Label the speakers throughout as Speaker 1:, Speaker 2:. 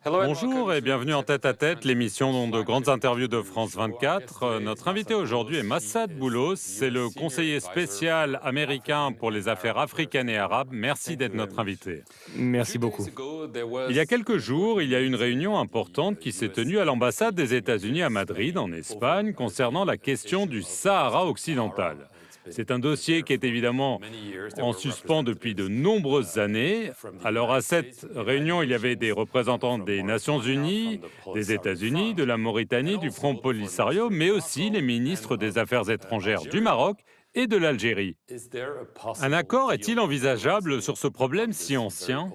Speaker 1: Bonjour et bienvenue en tête-à-tête, l'émission de grandes interviews de France 24. Notre invité aujourd'hui est Massad Boulos, c'est le conseiller spécial américain pour les affaires africaines et arabes. Merci d'être notre invité.
Speaker 2: Merci beaucoup.
Speaker 1: Il y a quelques jours, il y a eu une réunion importante qui s'est tenue à l'ambassade des États-Unis à Madrid, en Espagne, concernant la question du Sahara occidental. C'est un dossier qui est évidemment en suspens depuis de nombreuses années. Alors à cette réunion, il y avait des représentants des Nations Unies, des États-Unis, de la Mauritanie, du Front Polisario, mais aussi les ministres des Affaires étrangères du Maroc et de l'Algérie. Un accord est-il envisageable sur ce problème si ancien ?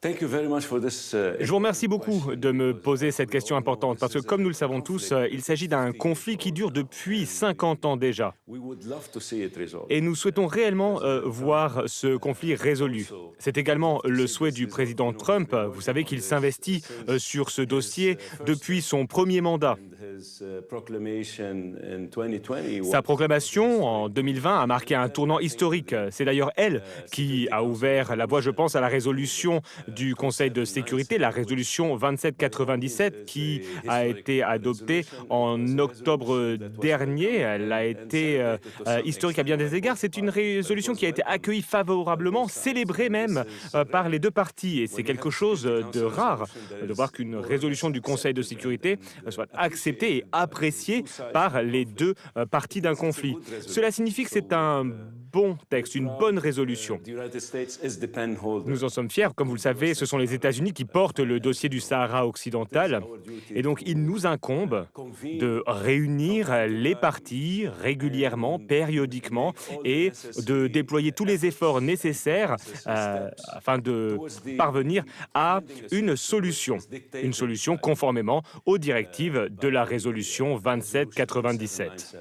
Speaker 2: Je vous remercie beaucoup de me poser cette question importante parce que, comme nous le savons tous, il s'agit d'un conflit qui dure depuis 50 ans déjà. Et nous souhaitons réellement voir ce conflit résolu. C'est également le souhait du président Trump. Vous savez qu'il s'investit sur ce dossier depuis son premier mandat. Sa proclamation en 2020 a marqué un tournant historique. C'est d'ailleurs elle qui a ouvert la voie, je pense, à la résolution du Conseil de sécurité, la résolution 2797 qui a été adoptée en octobre dernier. Elle a été historique à bien des égards. C'est une résolution qui a été accueillie favorablement, célébrée même par les deux parties. Et c'est quelque chose de rare de voir qu'une résolution du Conseil de sécurité soit acceptée et appréciée par les deux parties d'un conflit. Cela signifie que c'est un bon texte, une bonne résolution. Nous en sommes fiers. Comme vous le savez, ce sont les États-Unis qui portent le dossier du Sahara occidental. Et donc, il nous incombe de réunir les parties régulièrement, périodiquement, et de déployer tous les efforts nécessaires afin de parvenir à une solution conformément aux directives de la résolution 2797.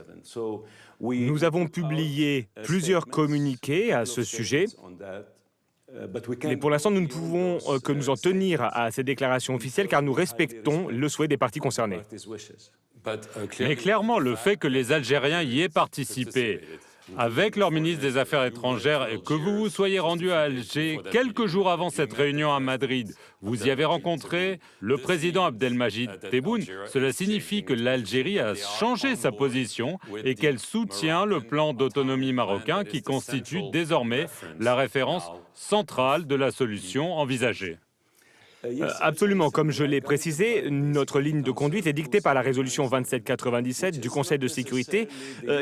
Speaker 2: Nous avons publié plusieurs communiqués à ce sujet, mais pour l'instant, nous ne pouvons que nous en tenir à ces déclarations officielles car nous respectons le souhait des parties concernées.
Speaker 1: Mais clairement, le fait que les Algériens y aient participé, avec leur ministre des Affaires étrangères, et que vous vous soyez rendu à Alger quelques jours avant cette réunion à Madrid, vous y avez rencontré le président Abdelmadjid Tebboune. Cela signifie que l'Algérie a changé sa position et qu'elle soutient le plan d'autonomie marocain qui constitue désormais la référence centrale de la solution envisagée.
Speaker 2: Absolument. Comme je l'ai précisé, notre ligne de conduite est dictée par la résolution 2797 du Conseil de sécurité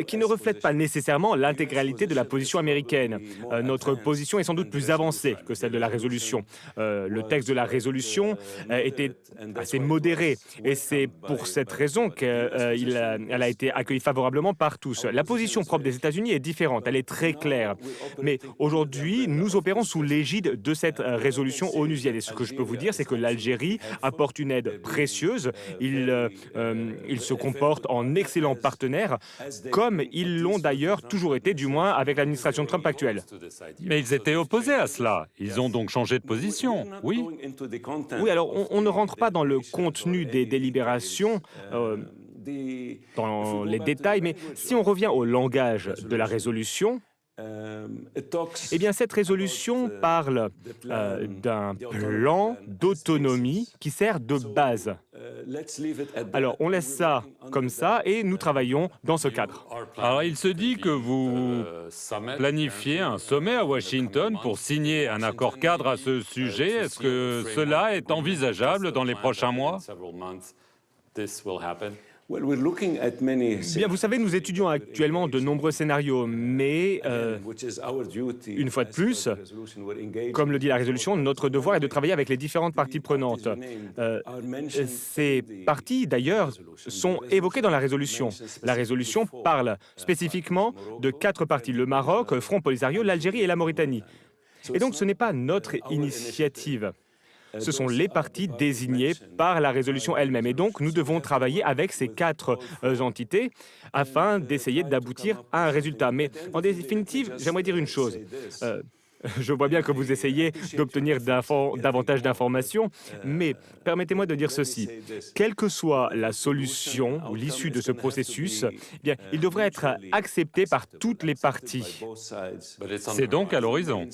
Speaker 2: qui ne reflète pas nécessairement l'intégralité de la position américaine. Notre position est sans doute plus avancée que celle de la résolution. Le texte de la résolution était assez modéré et c'est pour cette raison qu'elle a été accueillie favorablement par tous. La position propre des États-Unis est différente, elle est très claire. Mais aujourd'hui, nous opérons sous l'égide de cette résolution onusienne. Et ce que je peux vous dire, c'est que l'Algérie apporte une aide précieuse. Il se comporte en excellent partenaire, comme ils l'ont d'ailleurs toujours été, du moins avec l'administration Trump actuelle.
Speaker 1: Mais ils étaient opposés à cela. Ils ont donc changé de position, oui?
Speaker 2: Oui, alors on ne rentre pas dans le contenu des délibérations, dans les détails, mais si on revient au langage de la résolution, eh bien, cette résolution parle d'un plan d'autonomie qui sert de base. Alors, on laisse ça comme ça et nous travaillons dans ce cadre.
Speaker 1: Alors, il se dit que vous planifiez un sommet à Washington pour signer un accord cadre à ce sujet. Est-ce que cela est envisageable dans les prochains mois?
Speaker 2: Bien, vous savez, nous étudions actuellement de nombreux scénarios, mais une fois de plus, comme le dit la résolution, notre devoir est de travailler avec les différentes parties prenantes. Ces parties, d'ailleurs, sont évoquées dans la résolution. La résolution parle spécifiquement de 4 parties, le Maroc, Front Polisario, l'Algérie et la Mauritanie. Et donc, ce n'est pas notre initiative. Ce sont les parties désignées par la résolution elle-même. Et donc, nous devons travailler avec ces 4 entités afin d'essayer d'aboutir à un résultat. Mais en définitive, j'aimerais dire une chose. Je vois bien que vous essayez d'obtenir davantage d'informations, mais permettez-moi de dire ceci. Quelle que soit la solution ou l'issue de ce processus, eh bien, il devrait être accepté par toutes les parties.
Speaker 1: C'est donc à l'horizon.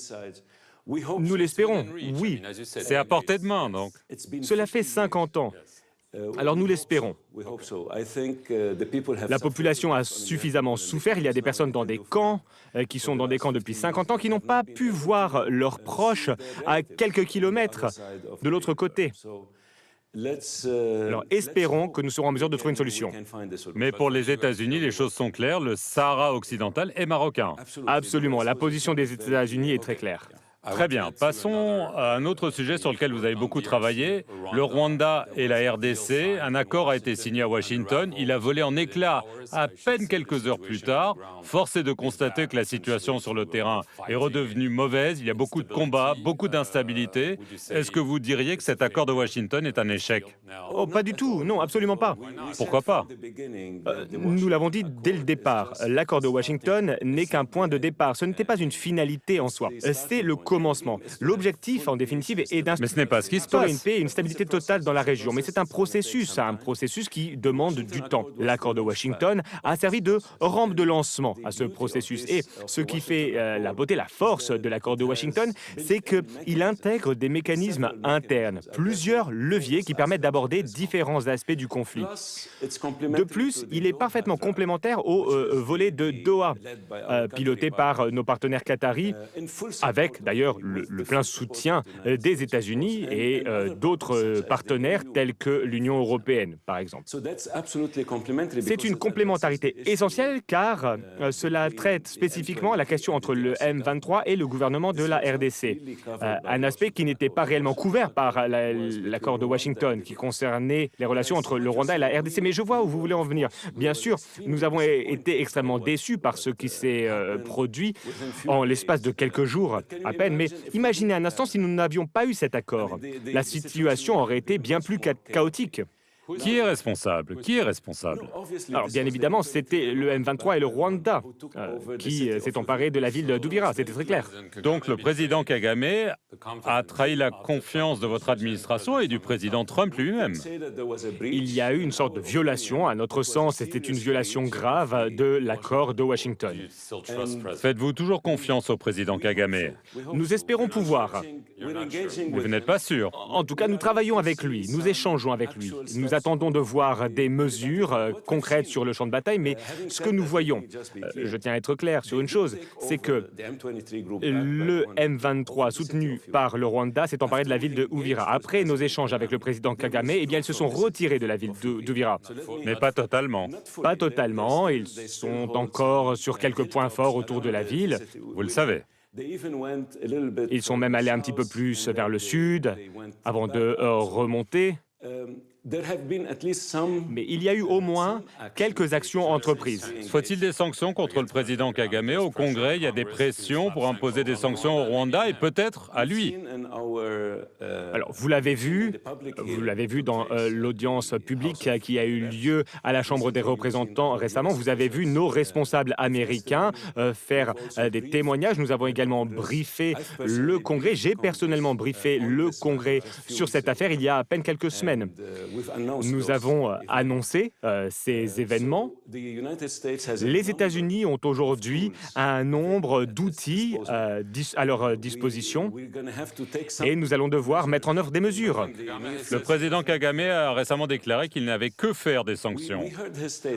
Speaker 2: Nous l'espérons, oui.
Speaker 1: C'est à portée de main, donc.
Speaker 2: Cela fait 50 ans. Alors nous l'espérons. La population a suffisamment souffert. Il y a des personnes dans des camps, qui sont dans des camps depuis 50 ans, qui n'ont pas pu voir leurs proches à quelques kilomètres de l'autre côté. Alors espérons que nous serons en mesure de trouver une solution.
Speaker 1: Mais pour les États-Unis, les choses sont claires, le Sahara occidental est marocain.
Speaker 2: Absolument, la position des États-Unis est très claire.
Speaker 1: Très bien. Passons à un autre sujet sur lequel vous avez beaucoup travaillé, le Rwanda et la RDC. Un accord a été signé à Washington. Il a volé en éclats à peine quelques heures plus tard. Force est de constater que la situation sur le terrain est redevenue mauvaise. Il y a beaucoup de combats, beaucoup d'instabilité. Est-ce que vous diriez que cet accord de Washington est un échec?
Speaker 2: Oh, pas du tout, non, absolument pas.
Speaker 1: Pourquoi pas?
Speaker 2: Nous l'avons dit dès le départ, l'accord de Washington n'est qu'un point de départ. Ce n'était pas une finalité en soi. C'est le commencement. L'objectif, en définitive, est
Speaker 1: Mais ce n'est pas ce qui se
Speaker 2: d'instaurer une
Speaker 1: passe.
Speaker 2: paix et une stabilité totale dans la région. Mais c'est un processus qui demande du temps. L'accord de Washington a servi de rampe de lancement à ce processus. Et ce qui fait la beauté, la force de l'accord de Washington, c'est qu'il intègre des mécanismes internes, plusieurs leviers qui permettent d'aborder différents aspects du conflit. De plus, il est parfaitement complémentaire au volet de Doha, piloté par nos partenaires qataris, avec d'ailleurs le plein soutien des États-Unis et d'autres partenaires tels que l'Union européenne, par exemple. C'est une complémentarité essentielle car cela traite spécifiquement la question entre le M23 et le gouvernement de la RDC, un aspect qui n'était pas réellement couvert par l'accord de Washington, qui concernait les relations entre le Rwanda et la RDC. Mais je vois où vous voulez en venir. Bien sûr, nous avons été extrêmement déçus par ce qui s'est produit en l'espace de quelques jours à peine. Mais imaginez un instant si nous n'avions pas eu cet accord. La situation aurait été bien plus chaotique.
Speaker 1: Qui est responsable? Qui est responsable?
Speaker 2: Alors, bien évidemment, c'était le M23 et le Rwanda qui s'est emparé de la ville d'Uvira, c'était très clair.
Speaker 1: Donc le président Kagame a trahi la confiance de votre administration et du président Trump lui-même.
Speaker 2: Il y a eu une sorte de violation, à notre sens, c'était une violation grave de l'accord de Washington.
Speaker 1: Faites-vous toujours confiance au président Kagame?
Speaker 2: Nous espérons pouvoir.
Speaker 1: Mais vous n'êtes pas sûr.
Speaker 2: En tout cas, nous travaillons avec lui, nous échangeons avec lui. Nous attendons de voir des mesures concrètes sur le champ de bataille, mais ce que nous voyons, je tiens à être clair sur une chose, c'est que le M23 soutenu par le Rwanda s'est emparé de la ville de Uvira. Après nos échanges avec le président Kagame, eh bien, ils se sont retirés de la ville d'Uvira.
Speaker 1: Mais pas totalement.
Speaker 2: Pas totalement, ils sont encore sur quelques points forts autour de la ville.
Speaker 1: Vous le savez.
Speaker 2: Ils sont même allés un petit peu plus vers le sud avant de remonter. Mais il y a eu au moins quelques actions entreprises.
Speaker 1: Faut-il des sanctions contre le président Kagame? Au Congrès, il y a des pressions pour imposer des sanctions au Rwanda et peut-être à lui.
Speaker 2: Alors, vous l'avez vu dans l'audience publique qui a eu lieu à la Chambre des représentants récemment. Vous avez vu nos responsables américains faire des témoignages. Nous avons également briefé le Congrès. J'ai personnellement briefé le Congrès sur cette affaire il y a à peine quelques semaines. Nous avons annoncé ces événements. Les États-Unis ont aujourd'hui un nombre d'outils à leur disposition et nous allons devoir mettre en œuvre des mesures.
Speaker 1: Le président Kagame a récemment déclaré qu'il n'avait que faire des sanctions.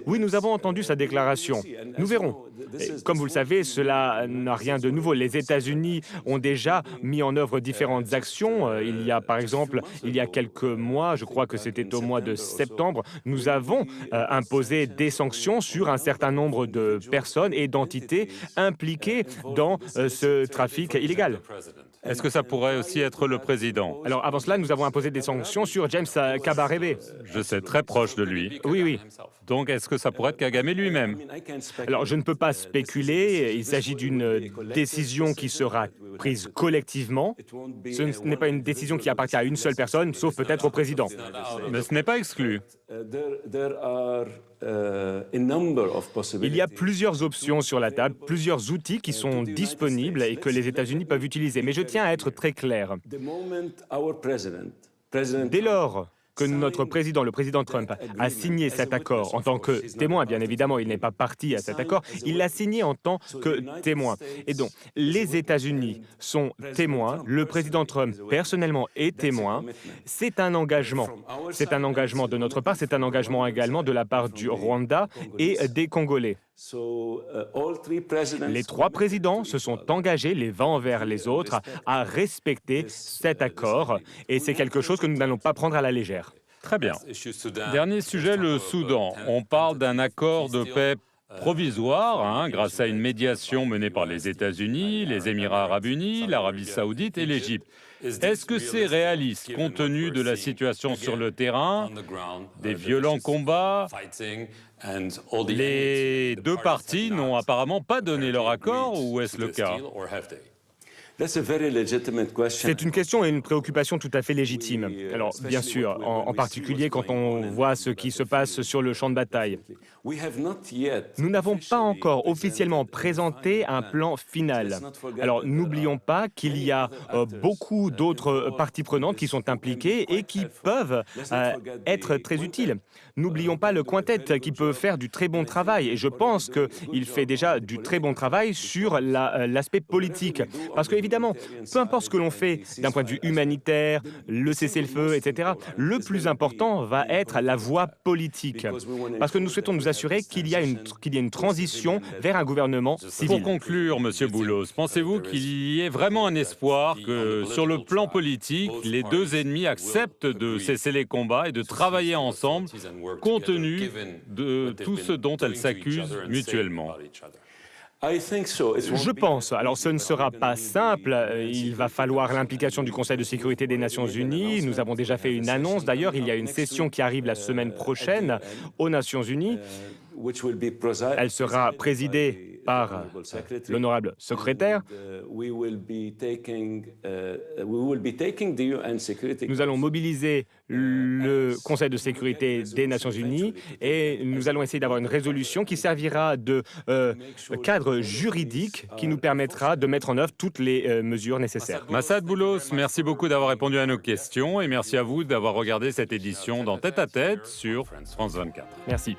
Speaker 2: Oui, nous avons entendu sa déclaration. Nous verrons. Et comme vous le savez, cela n'a rien de nouveau. Les États-Unis ont déjà mis en œuvre différentes actions. Il y a, par exemple, il y a quelques mois, je crois que c'était au mois de septembre, nous avons imposé des sanctions sur un certain nombre de personnes et d'entités impliquées dans ce trafic illégal.
Speaker 1: Est-ce que ça pourrait aussi être le président?
Speaker 2: Alors avant cela, nous avons imposé des sanctions sur James Kabarebe.
Speaker 1: Je sais, très proche de lui.
Speaker 2: Oui.
Speaker 1: Donc est-ce que ça pourrait être Kagame lui-même?
Speaker 2: Alors je ne peux pas spéculer, il s'agit d'une décision qui sera prise collectivement. Ce n'est pas une décision qui appartient à une seule personne, sauf peut-être au président.
Speaker 1: Mais ce n'est pas exclu.
Speaker 2: Il y a plusieurs options sur la table, plusieurs outils qui sont disponibles et que les États-Unis peuvent utiliser. Mais je tiens à être très clair. Dès lors que notre président, le président Trump, a signé cet accord en tant que témoin. Bien évidemment, il n'est pas parti à cet accord. Il l'a signé en tant que témoin. Et donc, les États-Unis sont témoins. Le président Trump, personnellement, est témoin. C'est un engagement. C'est un engagement de notre part. C'est un engagement également de la part du Rwanda et des Congolais. Les trois présidents se sont engagés les uns envers les autres à respecter cet accord et c'est quelque chose que nous n'allons pas prendre à la légère.
Speaker 1: Très bien. Dernier sujet, le Soudan. On parle d'un accord de paix provisoire, grâce à une médiation menée par les États-Unis, les Émirats arabes unis, l'Arabie saoudite et l'Égypte. Est-ce que c'est réaliste, compte tenu de la situation sur le terrain, des violents combats? Les deux parties n'ont apparemment pas donné leur accord, ou est-ce le cas?
Speaker 2: C'est une question et une préoccupation tout à fait légitime. Alors, bien sûr, en particulier quand on voit ce qui se passe sur le champ de bataille. Nous n'avons pas encore officiellement présenté un plan final. Alors, n'oublions pas qu'il y a beaucoup d'autres parties prenantes qui sont impliquées et qui peuvent être très utiles. N'oublions pas le quintet qui peut faire du très bon travail. Et je pense qu'il fait déjà du très bon travail sur l'aspect politique. Parce que, évidemment, peu importe ce que l'on fait d'un point de vue humanitaire, le cessez-le-feu, etc., le plus important va être la voie politique. Parce que nous souhaitons nous assurer qu'il y a une transition vers un gouvernement civil.
Speaker 1: Pour conclure, Monsieur Boulos, pensez-vous qu'il y ait vraiment un espoir que, sur le plan politique, les deux ennemis acceptent de cesser les combats et de travailler ensemble, compte tenu de tout ce dont elles s'accusent mutuellement?
Speaker 2: Je pense. Alors, ce ne sera pas simple. Il va falloir l'implication du Conseil de sécurité des Nations Unies. Nous avons déjà fait une annonce. D'ailleurs, il y a une session qui arrive la semaine prochaine aux Nations Unies. Elle sera présidée par l'honorable secrétaire. Nous allons mobiliser le Conseil de sécurité des Nations Unies et nous allons essayer d'avoir une résolution qui servira de cadre juridique qui nous permettra de mettre en œuvre toutes les mesures nécessaires.
Speaker 1: Massad Boulos, merci beaucoup d'avoir répondu à nos questions et merci à vous d'avoir regardé cette édition dans Tête à Tête sur France 24.
Speaker 2: Merci.